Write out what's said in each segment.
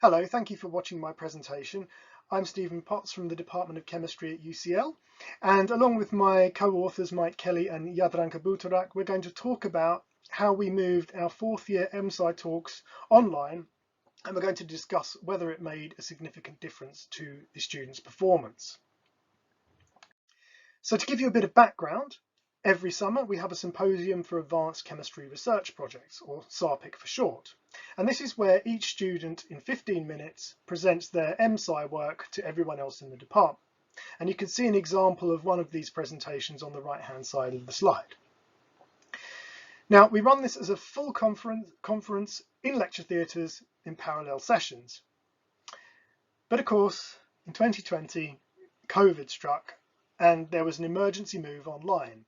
Hello, thank you for watching my presentation. I'm Stephen Potts from the Department of Chemistry at UCL, and along with my co-authors Mike Kelly and Jadranka Butorak, we're going to talk about how we moved our fourth year MSci talks online, and we're going to discuss whether it made a significant difference to the students' performance. So to give you a bit of background, every summer we have a symposium for advanced chemistry research projects, or SARPIC for short. And this is where each student in 15 minutes presents their MSci work to everyone else in the department. And you can see an example of one of these presentations on the right-hand side of the slide. Now, we run this as a full conference in lecture theatres in parallel sessions. But of course, in 2020, COVID struck and there was an emergency move online.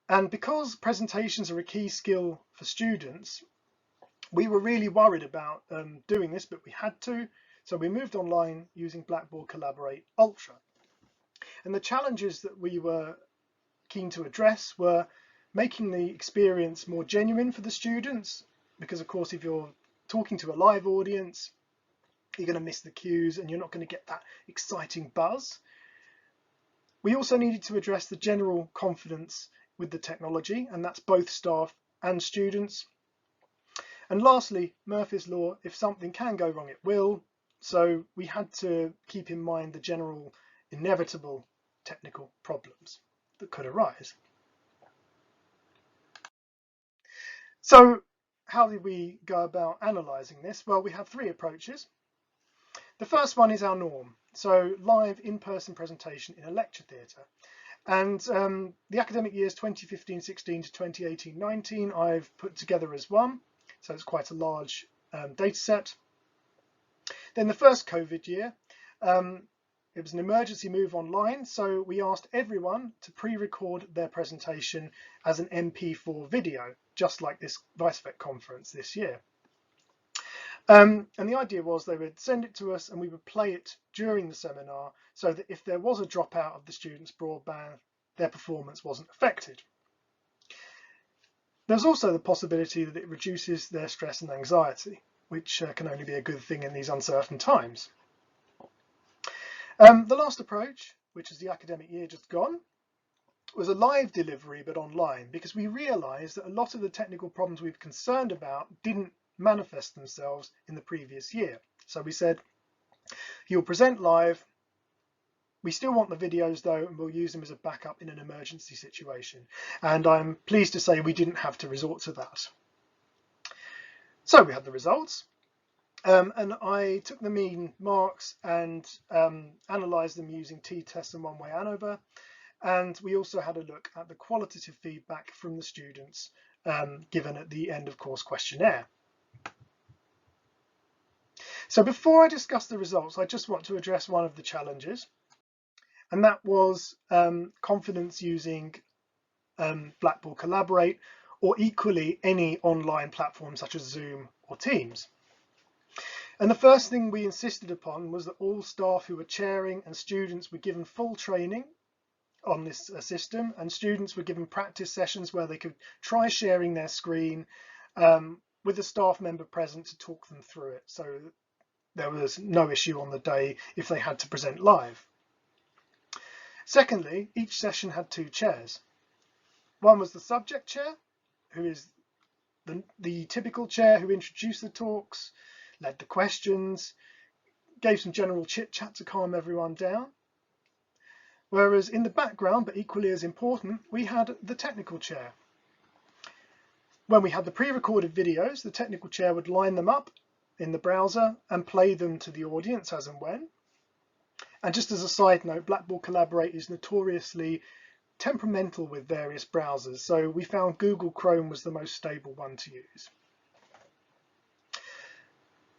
And because presentations are a key skill for students, we were really worried about doing this, but we had to. So we moved online using Blackboard Collaborate Ultra. And the challenges that we were keen to address were making the experience more genuine for the students, because of course, if you're talking to a live audience, you're going to miss the cues and you're not going to get that exciting buzz. We also needed to address the general confidence with the technology, and that's both staff and students. And lastly, Murphy's Law, if something can go wrong, it will. So we had to keep in mind the general inevitable technical problems that could arise. So how did we go about analysing this? Well, we have three approaches. The first one is our norm, so live in-person presentation in a lecture theatre. And the academic years 2015-16 to 2018-19 I've put together as one, so it's quite a large data set. Then the first COVID year, it was an emergency move online, so we asked everyone to pre-record their presentation as an MP4 video, just like this ViCEPHEC conference this year. And the idea was they would send it to us and we would play it during the seminar so that if there was a dropout of the students' broadband, their performance wasn't affected. There's also the possibility that it reduces their stress and anxiety, which can only be a good thing in these uncertain times. The last approach, which is the academic year just gone, was a live delivery but online, because we realised that a lot of the technical problems we were concerned about didn't manifest themselves in the previous year. So we said, you'll present live, we still want the videos though, and we'll use them as a backup in an emergency situation. And I'm pleased to say we didn't have to resort to that. So we had the results, and I took the mean marks and analysed them using t-tests and one-way ANOVA. And we also had a look at the qualitative feedback from the students given at the end of course questionnaire. So before I discuss the results, I just want to address one of the challenges, and that was confidence using Blackboard Collaborate, or equally any online platform such as Zoom or Teams. And the first thing we insisted upon was that all staff who were chairing and students were given full training on this system, and students were given practice sessions where they could try sharing their screen with a staff member present to talk them through it. So there was no issue on the day if they had to present live. Secondly, each session had two chairs. One was the subject chair, who is the typical chair who introduced the talks, led the questions, gave some general chit-chat to calm everyone down. Whereas in the background, but equally as important, we had the technical chair. When we had the pre-recorded videos, the technical chair would line them up in the browser and play them to the audience as and when. And just as a side note, Blackboard Collaborate is notoriously temperamental with various browsers, so we found Google Chrome was the most stable one to use.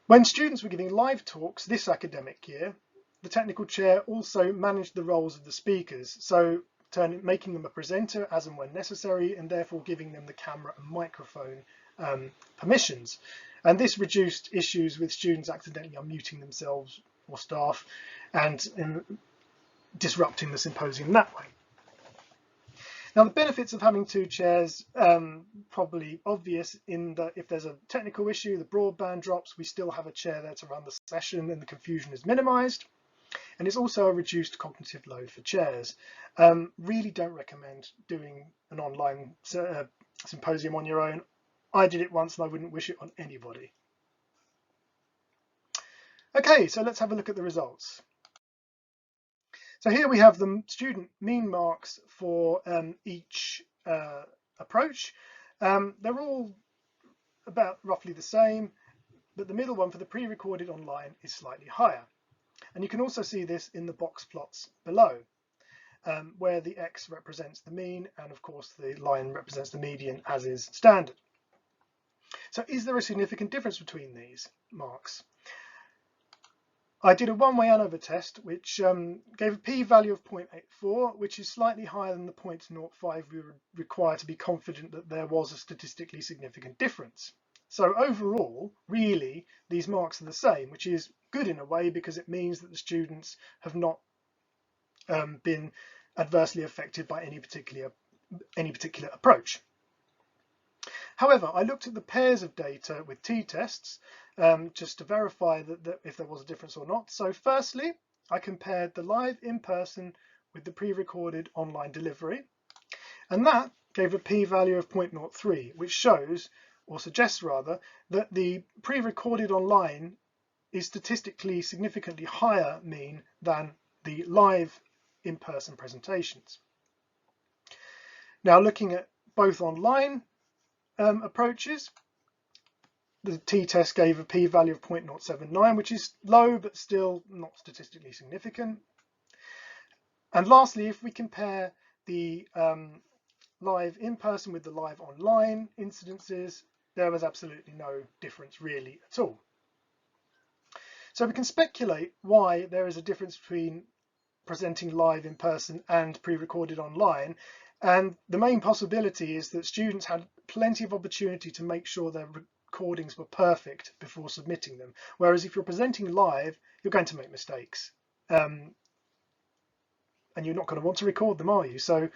When students were giving live talks this academic year, the technical chair also managed the roles of the speakers, so making them a presenter as and when necessary, and therefore giving them the camera and microphone permissions. And this reduced issues with students accidentally unmuting themselves or staff and disrupting the symposium that way. Now, the benefits of having two chairs probably obvious in that if there's a technical issue, the broadband drops, we still have a chair there to run the session and the confusion is minimized. And it's also a reduced cognitive load for chairs. Really don't recommend doing an online symposium on your own. I did it once and I wouldn't wish it on anybody. Okay, so let's have a look at the results. So here we have the student mean marks for each approach. They're all about roughly the same, but the middle one for the pre-recorded online is slightly higher. And you can also see this in the box plots below, where the X represents the mean and of course the line represents the median as is standard. So is there a significant difference between these marks? I did a one-way ANOVA test which gave a p-value of 0.84, which is slightly higher than the 0.05 we were required to be confident that there was a statistically significant difference. So overall, really, these marks are the same, which is good in a way because it means that the students have not been adversely affected by any particular approach. However, I looked at the pairs of data with t-tests just to verify that if there was a difference or not. So firstly, I compared the live in-person with the pre-recorded online delivery, and that gave a p-value of 0.03, which shows, or suggests rather, that the pre-recorded online is statistically significantly higher mean than the live in-person presentations. Now, looking at both online approaches, the t-test gave a p-value of 0.079, which is low but still not statistically significant. And lastly, if we compare the live in-person with the live online incidences, there was absolutely no difference really at all. So we can speculate why there is a difference between presenting live in person and pre-recorded online, and the main possibility is that students had plenty of opportunity to make sure their recordings were perfect before submitting them, whereas if you're presenting live, you're going to make mistakes, and you're not going to want to record them, are you? So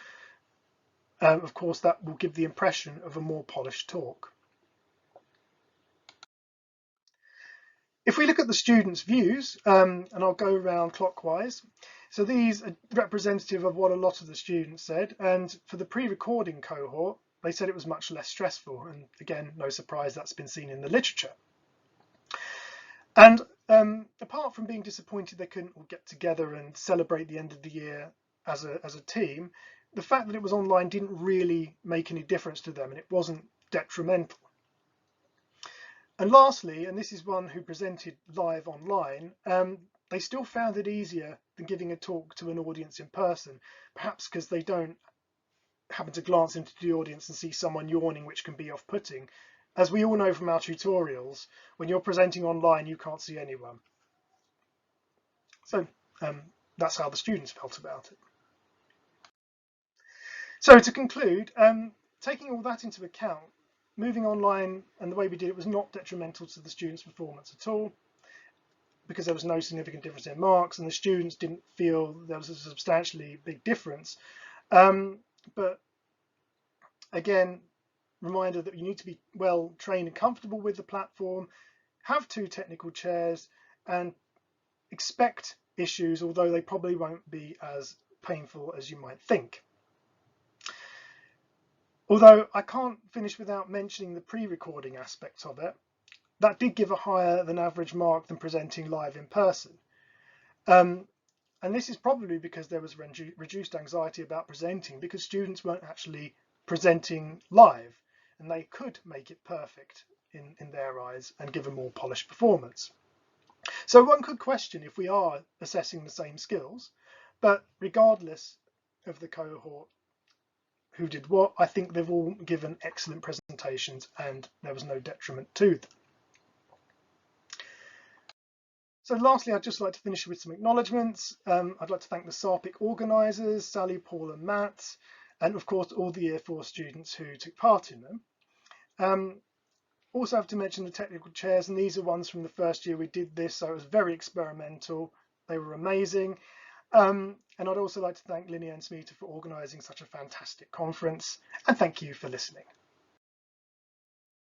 of course that will give the impression of a more polished talk. If we look at the students' views, and I'll go around clockwise, so these are representative of what a lot of the students said, and for the pre-recording cohort, they said it was much less stressful, and again, no surprise, that's been seen in the literature. And apart from being disappointed they couldn't all get together and celebrate the end of the year as a team, the fact that it was online didn't really make any difference to them, and it wasn't detrimental. And lastly, and this is one who presented live online, they still found it easier than giving a talk to an audience in person, perhaps because they don't happen to glance into the audience and see someone yawning, which can be off-putting. As we all know from our tutorials, when you're presenting online, you can't see anyone. So that's how the students felt about it. So to conclude, taking all that into account, moving online and the way we did it was not detrimental to the students' performance at all, because there was no significant difference in marks and the students didn't feel there was a substantially big difference. But again, reminder that you need to be well trained and comfortable with the platform, have two technical chairs, and expect issues, although they probably won't be as painful as you might think. Although I can't finish without mentioning the pre-recording aspects of it. That did give a higher than average mark than presenting live in person. And this is probably because there was reduced anxiety about presenting, because students weren't actually presenting live, and they could make it perfect in their eyes and give a more polished performance. So one could question if we are assessing the same skills, but regardless of the cohort who did what, I think they've all given excellent presentations and there was no detriment to them. So lastly, I'd just like to finish with some acknowledgements. I'd like to thank the SARPIC organisers, Sally, Paul and Matt, and of course all the Year 4 students who took part in them. Also have to mention the technical chairs, and these are ones from the first year we did this, so it was very experimental. They were amazing. And And I'd also like to thank Linnea and Smita for organising such a fantastic conference, and thank you for listening.